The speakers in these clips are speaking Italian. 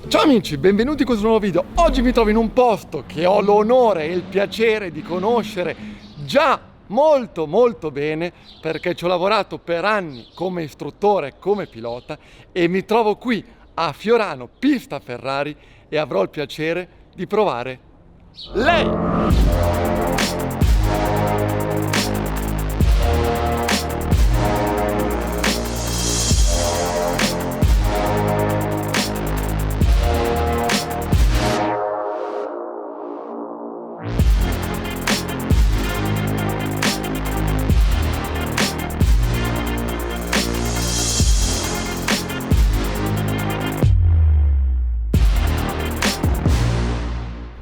Ciao amici, benvenuti in questo nuovo video. Oggi mi trovo in un posto che ho l'onore e il piacere di conoscere già molto bene, perché ci ho lavorato per anni come istruttore, come pilota, e mi trovo qui a Fiorano, pista Ferrari, e avrò il piacere di provare lei!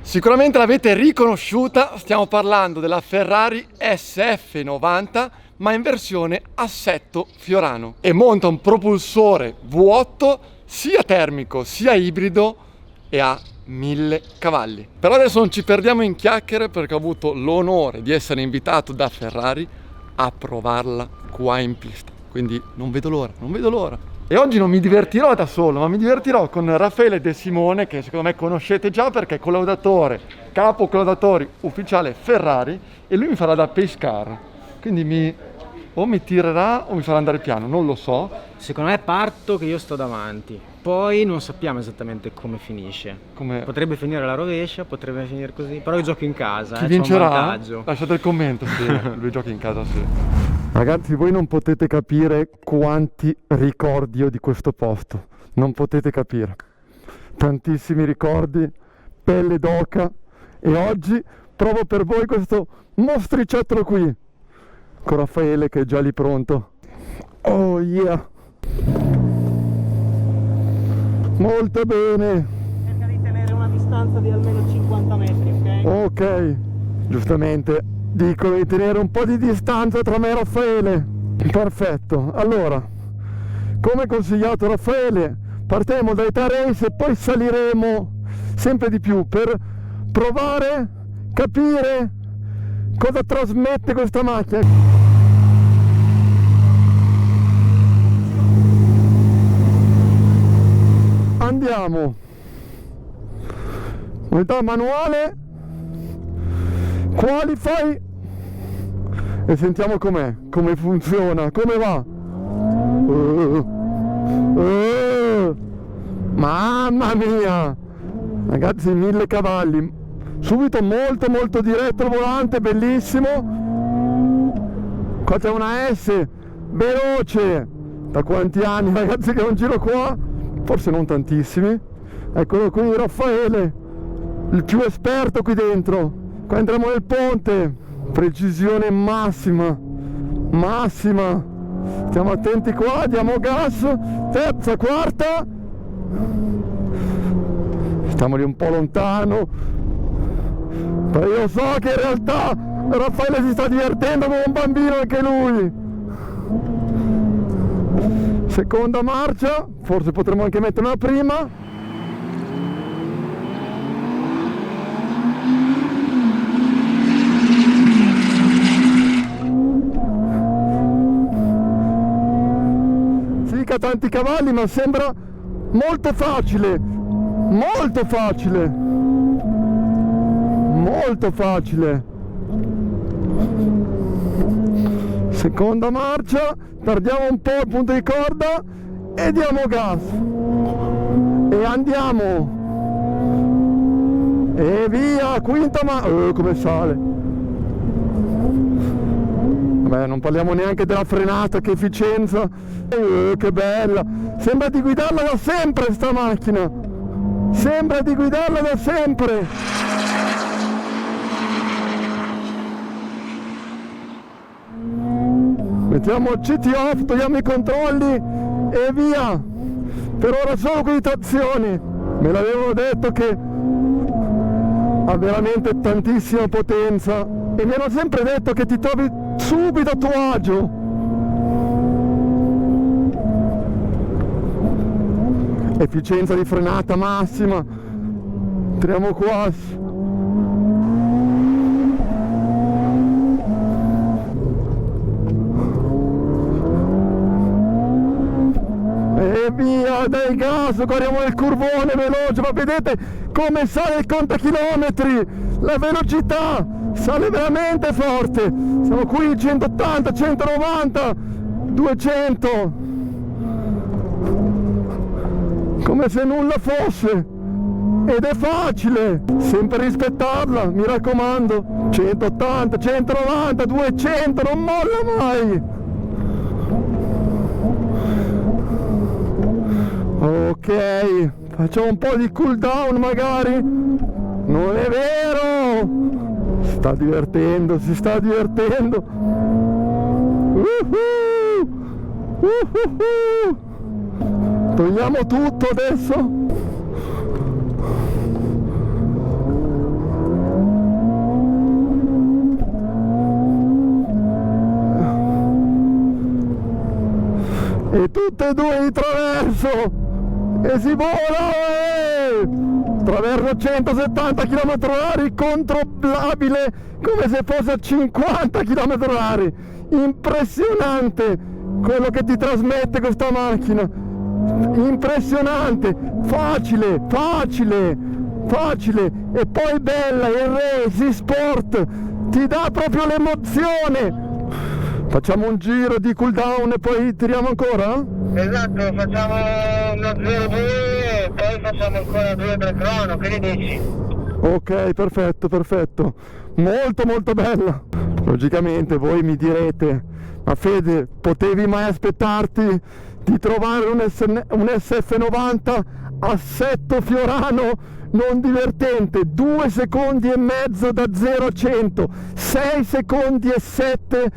Sicuramente l'avete riconosciuta, stiamo parlando della Ferrari SF90, ma in versione assetto Fiorano, e monta un propulsore V8 sia termico sia ibrido e ha 1000 cavalli. Però adesso non ci perdiamo in chiacchiere, perché ho avuto l'onore di essere invitato da Ferrari a provarla qua in pista, quindi non vedo l'ora. E oggi non mi divertirò da solo, ma mi divertirò con Raffaele De Simone, che secondo me conoscete già perché è collaudatore, capo collaudatori ufficiale Ferrari, e lui mi farà da pace car. Quindi o mi tirerà o mi farà andare piano, non lo so. Secondo me parto che io sto davanti, poi non sappiamo esattamente come finisce. Potrebbe finire alla rovescia, potrebbe finire così, però io gioco in casa. Chi vincerà? C'ho un vantaggio. Lasciate il commento se lui gioca in casa, sì. Ragazzi, voi non potete capire quanti ricordi ho di questo posto, non potete capire. Tantissimi ricordi, pelle d'oca, e oggi provo per voi questo mostriciattolo qui, con Raffaele che è già lì pronto. Oh yeah! Molto bene! Cerca di tenere una distanza di almeno 50 metri, ok? Ok, giustamente dicono di tenere un po' di distanza tra me e Raffaele. Perfetto, allora, come consigliato Raffaele, partiremo da Età Race e poi saliremo sempre di più per provare, capire cosa trasmette questa macchina. Andiamo, unità manuale, qualify, e sentiamo com'è, come funziona, come va. Mamma mia, ragazzi, 1000 cavalli, subito molto diretto il volante, bellissimo. Qua c'è una S veloce. Da quanti anni, ragazzi, che non giro qua? Forse non tantissimi. Eccolo qui Raffaele, il più esperto qui dentro. Qua entriamo nel ponte, precisione massima. Stiamo attenti qua, diamo gas, terza, quarta. Stiamo lì un po' lontano, però io so che in realtà Raffaele si sta divertendo come un bambino anche lui. Seconda marcia, forse potremmo anche mettere una prima. Tanti cavalli, ma sembra molto facile. Seconda marcia, perdiamo un po' il punto di corda e diamo gas e andiamo, e via. Quinta come sale. Vabbè, non parliamo neanche della frenata, che efficienza, che bella. Sembra di guidarla da sempre sta macchina, Mettiamo il CT off, togliamo i controlli e via. Per ora solo con le trazioni. Me l'avevano detto che ha veramente tantissima potenza e mi hanno sempre detto che ti trovi subito a tuo agio. Efficienza di frenata massima. Entriamo qua. E via, dai gas, guardiamo nel curvone veloce, ma vedete come sale il contachilometri, la velocità sale veramente forte, siamo qui 180, 190, 200, come se nulla fosse, ed è facile, sempre rispettarla, mi raccomando, 180, 190, 200, non molla mai. Ok, facciamo un po' di cool down magari. Non è vero! Si sta divertendo, si sta divertendo. Togliamo tutto adesso. E tutte e due di traverso. E si vola! Traverso 170 km/h, controllabile come se fosse a 50 km/h. Impressionante quello che ti trasmette questa macchina. Impressionante, facile, facile, facile. E poi bella, il race, il sport, ti dà proprio l'emozione. Facciamo un giro di cool down e poi tiriamo ancora? Esatto, facciamo uno 0-2 e poi facciamo ancora 2-3 crono, che ne dici? Ok, perfetto, perfetto. Molto molto bella. Logicamente voi mi direte, ma Fede, potevi mai aspettarti di trovare un SF90 assetto fiorano non divertente? 2 secondi e mezzo da 0 a 100, 6 secondi e 7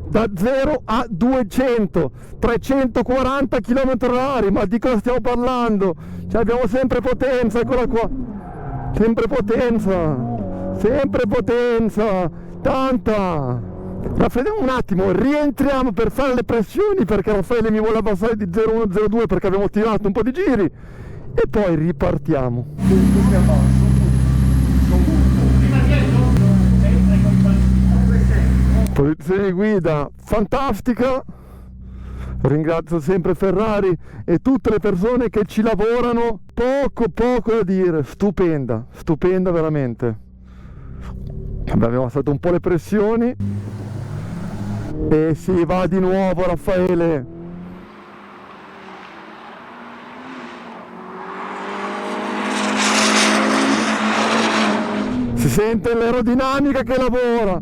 da 0 a 200, 340 km/h, ma di cosa stiamo parlando? Cioè abbiamo sempre potenza, eccola qua, sempre potenza, tanta. Raffreddiamo un attimo, rientriamo per fare le pressioni perché Raffaele mi vuole abbassare di 0,1-0,2 perché abbiamo tirato un po' di giri e poi ripartiamo. Posizione di guida fantastica, ringrazio sempre Ferrari e tutte le persone che ci lavorano, poco da dire, stupenda veramente. Abbiamo abbassato un po' le pressioni e si va di nuovo Raffaele. Si sente l'aerodinamica che lavora,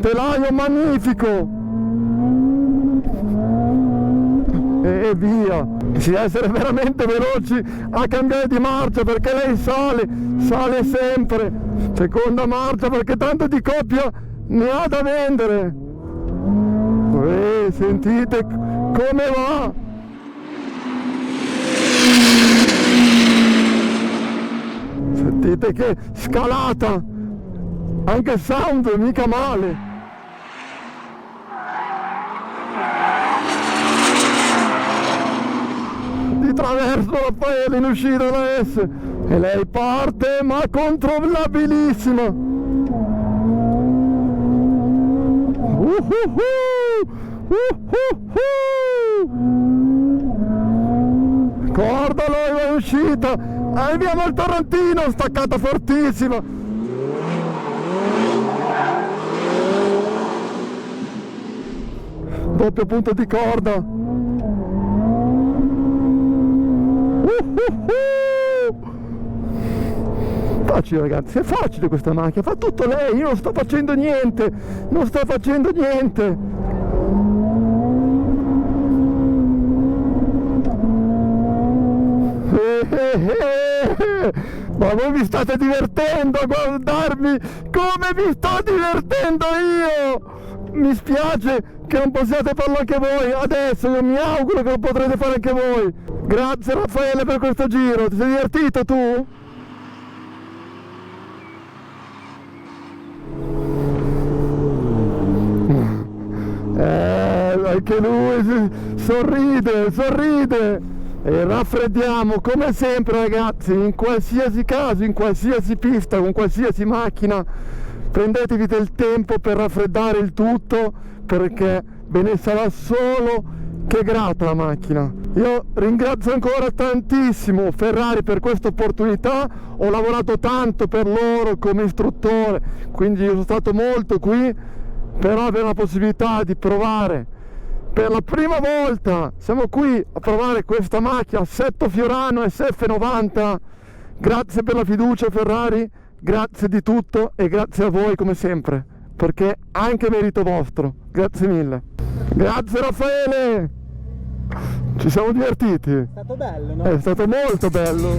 telaio magnifico e via. Si deve essere veramente veloci a cambiare di marcia perché lei sale sempre, seconda marcia perché tanto di coppia ne ha da vendere. Sentite come va. Sentite che scalata, anche il sound mica male. Di traverso Raffaele in uscita da S e lei parte ma controllabilissima. Cordalo è uscita, abbiamo il Torrentino, staccata fortissima. Doppio punto di corda. Facile ragazzi, è facile questa macchina, fa tutto lei, io non sto facendo niente. Ma voi vi state divertendo a guardarmi come vi sto divertendo io. Mi spiace che non possiate farlo anche voi adesso, io mi auguro che lo potrete fare anche voi. Grazie Raffaele per questo giro, ti sei divertito tu? Anche lui sorride e raffreddiamo come sempre ragazzi, in qualsiasi caso, in qualsiasi pista, con qualsiasi macchina, prendetevi del tempo per raffreddare il tutto, perché ve ne sarà solo che grata la macchina. Io ringrazio ancora tantissimo Ferrari per questa opportunità, ho lavorato tanto per loro come istruttore, quindi io sono stato molto qui, però avere la possibilità di provare per la prima volta, siamo qui a provare questa macchina Assetto Fiorano SF90. Grazie per la fiducia Ferrari, grazie di tutto e grazie a voi come sempre, perché anche merito vostro. Grazie mille. Grazie Raffaele, ci siamo divertiti. È stato bello, no? È stato molto bello.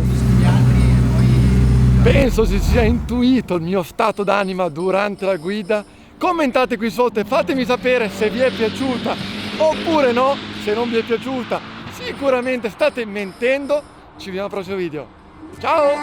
Penso si sia intuito il mio stato d'anima durante la guida. Commentate qui sotto e fatemi sapere se vi è piaciuta oppure no. Se non vi è piaciuta sicuramente state mentendo. Ci vediamo al prossimo video. Ciao.